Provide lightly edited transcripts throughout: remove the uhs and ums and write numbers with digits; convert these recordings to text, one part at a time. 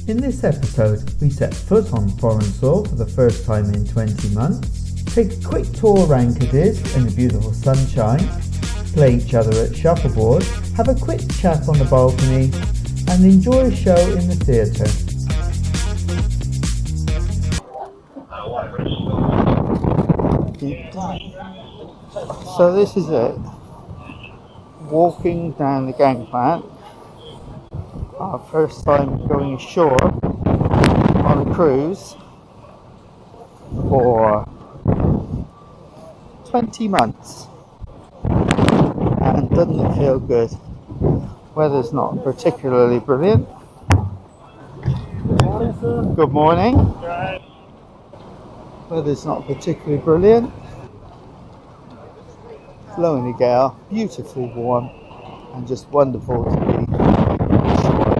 In this episode, we set foot on foreign soil for the first time in 20 months, take a quick tour around Cadiz in the beautiful sunshine, play each other at shuffleboard, have a quick chat on the balcony, and enjoy a show in the theatre. So this is it. Walking down the gangplank. Our first time going ashore on a cruise for 20 months. And doesn't it feel good? Weather's not particularly brilliant. Good morning. Weather's not particularly brilliant. Blowing a gale, beautifully warm, and just wonderful to be ashore.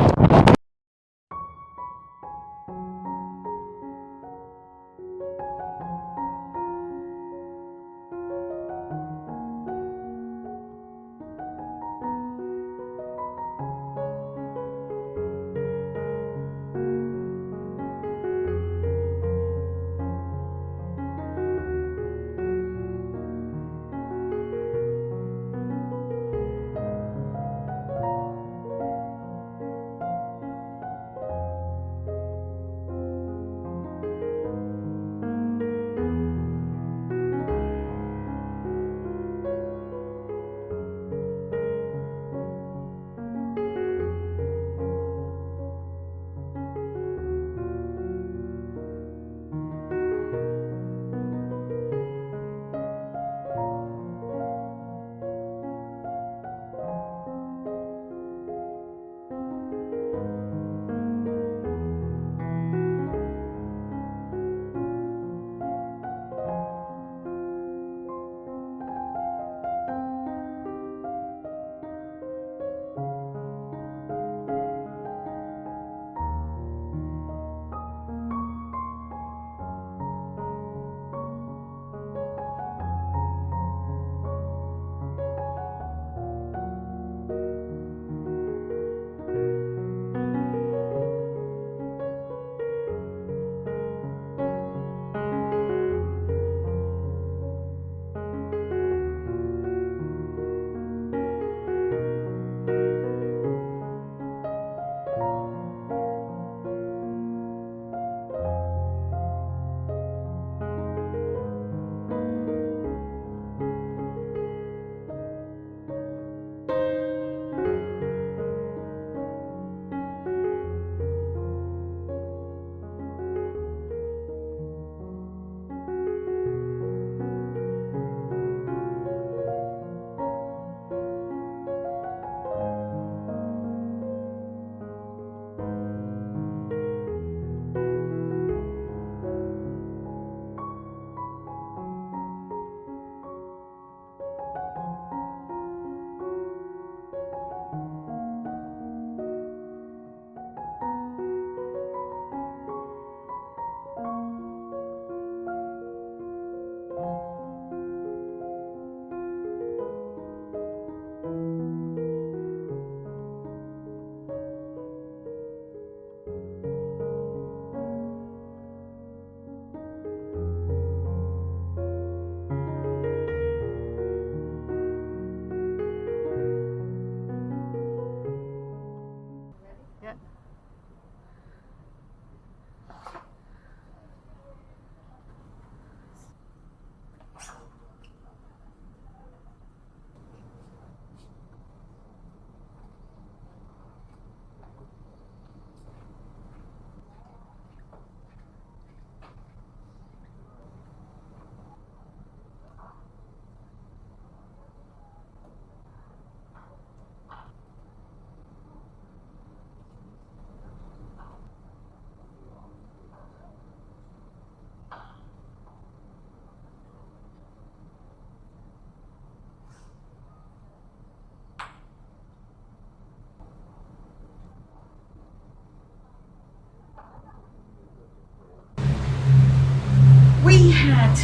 We had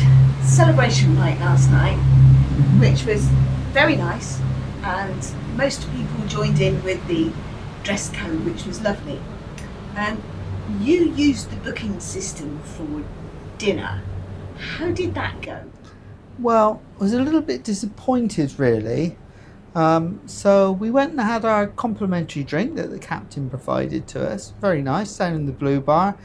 celebration night last night, which was very nice, and most people joined in with the dress code, which was lovely. you used the booking system for dinner. How did that go? Well, I was a little bit disappointed, really. So we went and had our complimentary drink that the captain provided to us. Very nice, down in the Blue Bar.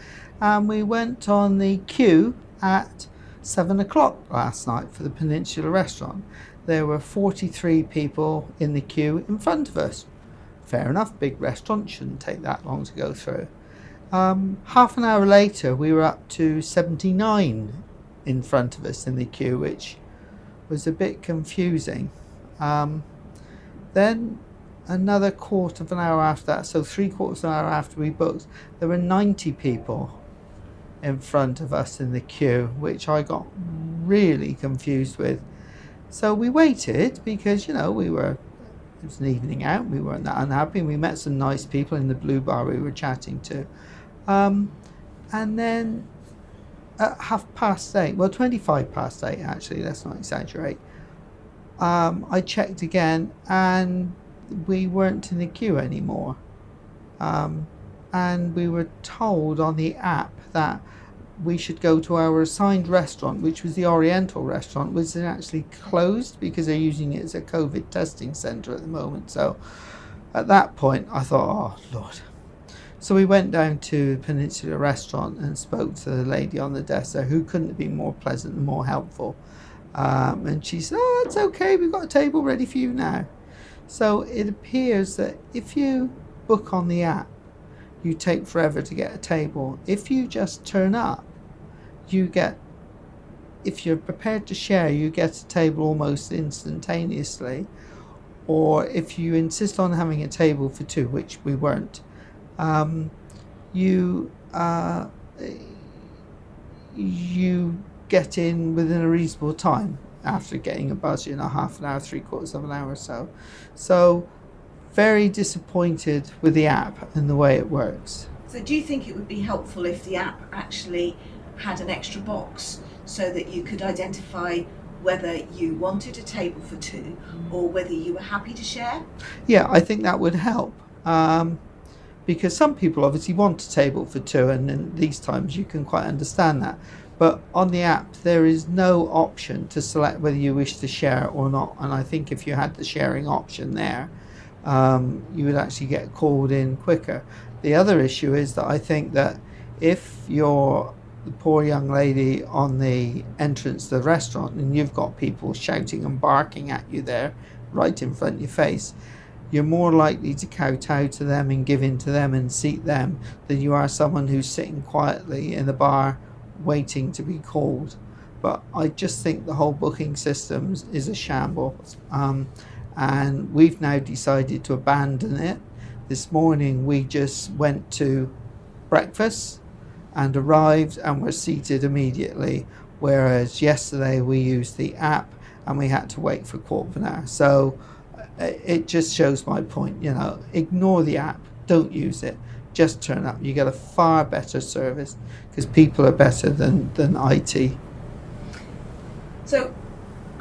And we went on the queue at 7 o'clock last night for the Peninsula restaurant. There were 43 people in the queue in front of us. Fair enough, big restaurant, shouldn't take that long to go through. Half an hour later, we were up to 79 in front of us in the queue, which was a bit confusing. Then another quarter of an hour after that, so 3/4 of an hour after we booked, there were 90 people in front of us in the queue, which I got really confused with. So we waited because, it was an evening out, we weren't that unhappy, and we met some nice people in the Blue Bar we were chatting to. And then at 8:30, 25 past 8 actually, let's not exaggerate, I checked again and we weren't in the queue anymore. And we were told on the app that we should go to our assigned restaurant, which was the Oriental restaurant, which is actually closed because they're using it as a COVID testing centre at the moment. So at that point I thought, oh Lord. So we went down to the Peninsula restaurant and spoke to the lady on the desk there, who couldn't have been more pleasant and more helpful. And she said, oh, that's okay, we've got a table ready for you now. So it appears that if you book on the app, you take forever to get a table. If you just turn up, if you're prepared to share, you get a table almost instantaneously. Or if you insist on having a table for two, which we weren't, you get in within a reasonable time after getting a buzz, half an hour, 3/4 of an hour or so. So very disappointed with the app and the way it works. So do you think it would be helpful if the app actually had an extra box so that you could identify whether you wanted a table for two or whether you were happy to share? Yeah, I think that would help. Because some people obviously want a table for two, and in these times you can quite understand that. But on the app there is no option to select whether you wish to share or not, and I think if you had the sharing option there, you would actually get called in quicker. The other issue is that I think that if you're the poor young lady on the entrance to the restaurant and you've got people shouting and barking at you there right in front of your face, you're more likely to kowtow to them and give in to them and seat them than you are someone who's sitting quietly in the bar waiting to be called. But I just think the whole booking system is a shambles. And we've now decided to abandon it. This morning we just went to breakfast and arrived and were seated immediately, whereas yesterday we used the app and we had to wait for 1/4 of an hour. So it just shows my point, ignore the app, don't use it, just turn up. You get a far better service because people are better than IT. So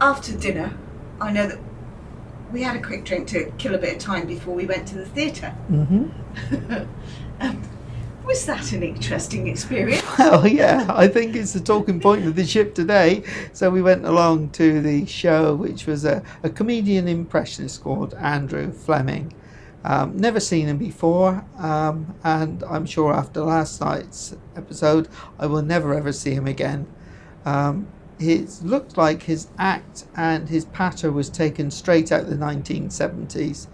after dinner, I know that we had a quick drink to kill a bit of time before we went to the theatre. Was that an interesting experience? Well, yeah, I think it's the talking point of the ship today. So we went along to the show, which was a comedian impressionist called Andrew Fleming. Never seen him before, and I'm sure after last night's episode I will never ever see him again. It looked like his act and his patter was taken straight out of the 1970s.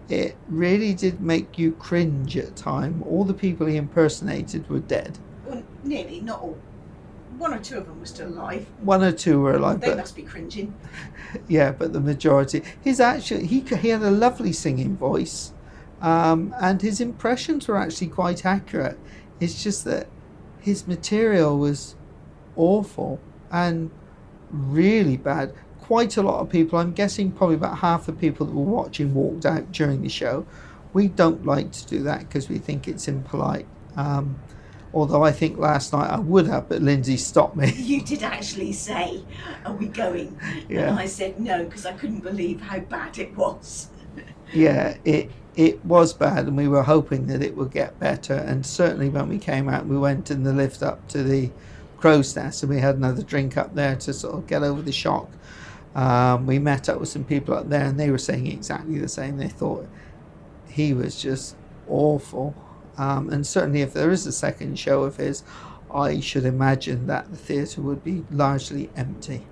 It really did make you cringe at time. All the people he impersonated were dead. Well, nearly, not all. One or two of them were still alive. One or two were alive. They must be cringing. Yeah, but the majority. He had a lovely singing voice, and his impressions were actually quite accurate. It's just that his material was awful and really bad. Quite a lot of people, I'm guessing probably about half the people that were watching walked out during the show. We don't like to do that because we think it's impolite. Although I think last night I would have, but Lindsey stopped me. You did actually say, are we going? Yeah. And I said no because I couldn't believe how bad it was. Yeah, it was bad, and we were hoping that it would get better. And certainly when we came out, we went in the lift up to the Crow's Nest, and we had another drink up there to sort of get over the shock. We met up with some people up there, and they were saying exactly the same. They thought he was just awful. And certainly if there is a second show of his, I should imagine that the theatre would be largely empty.